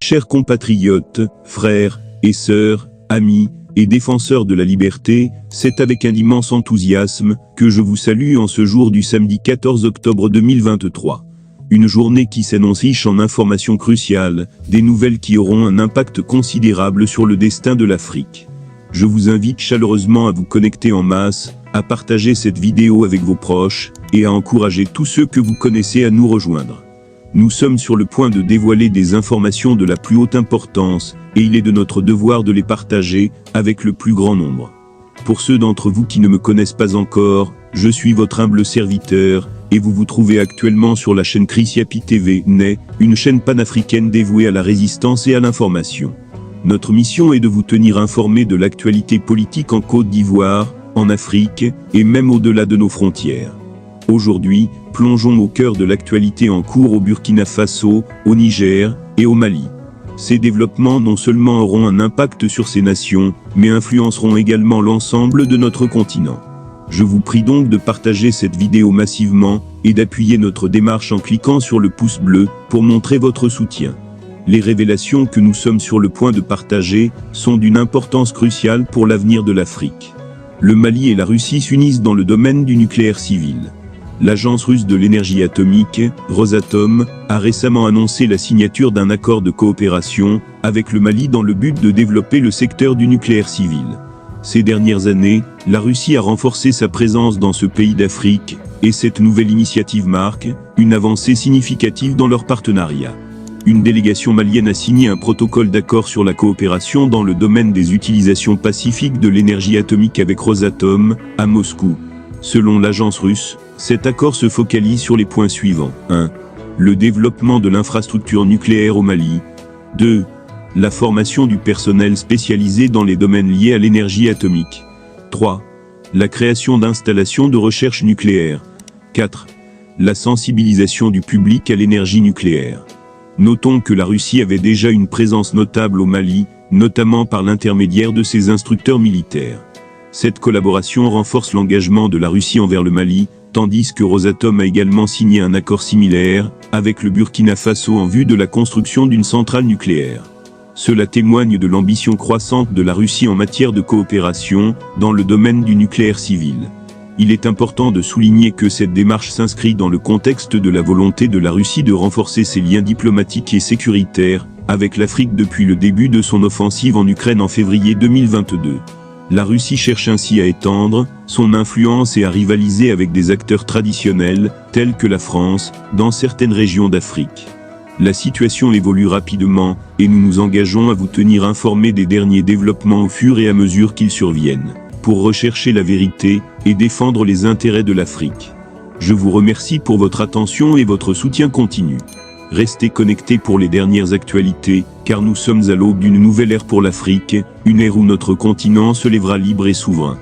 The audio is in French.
Chers compatriotes, frères et sœurs, amis et défenseurs de la liberté, c'est avec un immense enthousiasme que je vous salue en ce jour du samedi 14 octobre 2023. Une journée qui s'annonce riche en informations cruciales, des nouvelles qui auront un impact considérable sur le destin de l'Afrique. Je vous invite chaleureusement à vous connecter en masse, à partager cette vidéo avec vos proches, et à encourager tous ceux que vous connaissez à nous rejoindre. Nous sommes sur le point de dévoiler des informations de la plus haute importance, et il est de notre devoir de les partager avec le plus grand nombre. Pour ceux d'entre vous qui ne me connaissent pas encore, je suis votre humble serviteur, et vous vous trouvez actuellement sur la chaîne Chris Yapi TV, une chaîne panafricaine dévouée à la résistance et à l'information. Notre mission est de vous tenir informés de l'actualité politique en Côte d'Ivoire, en Afrique, et même au-delà de nos frontières. Aujourd'hui, plongeons au cœur de l'actualité en cours au Burkina Faso, au Niger et au Mali. Ces développements non seulement auront un impact sur ces nations, mais influenceront également l'ensemble de notre continent. Je vous prie donc de partager cette vidéo massivement, et d'appuyer notre démarche en cliquant sur le pouce bleu, pour montrer votre soutien. Les révélations que nous sommes sur le point de partager, sont d'une importance cruciale pour l'avenir de l'Afrique. Le Mali et la Russie s'unissent dans le domaine du nucléaire civil. L'agence russe de l'énergie atomique, Rosatom, a récemment annoncé la signature d'un accord de coopération avec le Mali dans le but de développer le secteur du nucléaire civil. Ces dernières années, la Russie a renforcé sa présence dans ce pays d'Afrique, et cette nouvelle initiative marque une avancée significative dans leur partenariat. Une délégation malienne a signé un protocole d'accord sur la coopération dans le domaine des utilisations pacifiques de l'énergie atomique avec Rosatom, à Moscou. Selon l'agence russe, cet accord se focalise sur les points suivants. 1. Le développement de l'infrastructure nucléaire au Mali. 2. La formation du personnel spécialisé dans les domaines liés à l'énergie atomique. 3. La création d'installations de recherche nucléaire. 4. La sensibilisation du public à l'énergie nucléaire. Notons que la Russie avait déjà une présence notable au Mali, notamment par l'intermédiaire de ses instructeurs militaires. Cette collaboration renforce l'engagement de la Russie envers le Mali, tandis que Rosatom a également signé un accord similaire avec le Burkina Faso en vue de la construction d'une centrale nucléaire. Cela témoigne de l'ambition croissante de la Russie en matière de coopération dans le domaine du nucléaire civil. Il est important de souligner que cette démarche s'inscrit dans le contexte de la volonté de la Russie de renforcer ses liens diplomatiques et sécuritaires avec l'Afrique depuis le début de son offensive en Ukraine en février 2022. La Russie cherche ainsi à étendre son influence et à rivaliser avec des acteurs traditionnels, tels que la France, dans certaines régions d'Afrique. La situation évolue rapidement, et nous nous engageons à vous tenir informés des derniers développements au fur et à mesure qu'ils surviennent, pour rechercher la vérité et défendre les intérêts de l'Afrique. Je vous remercie pour votre attention et votre soutien continu. Restez connectés pour les dernières actualités, car nous sommes à l'aube d'une nouvelle ère pour l'Afrique, une ère où notre continent se lèvera libre et souverain.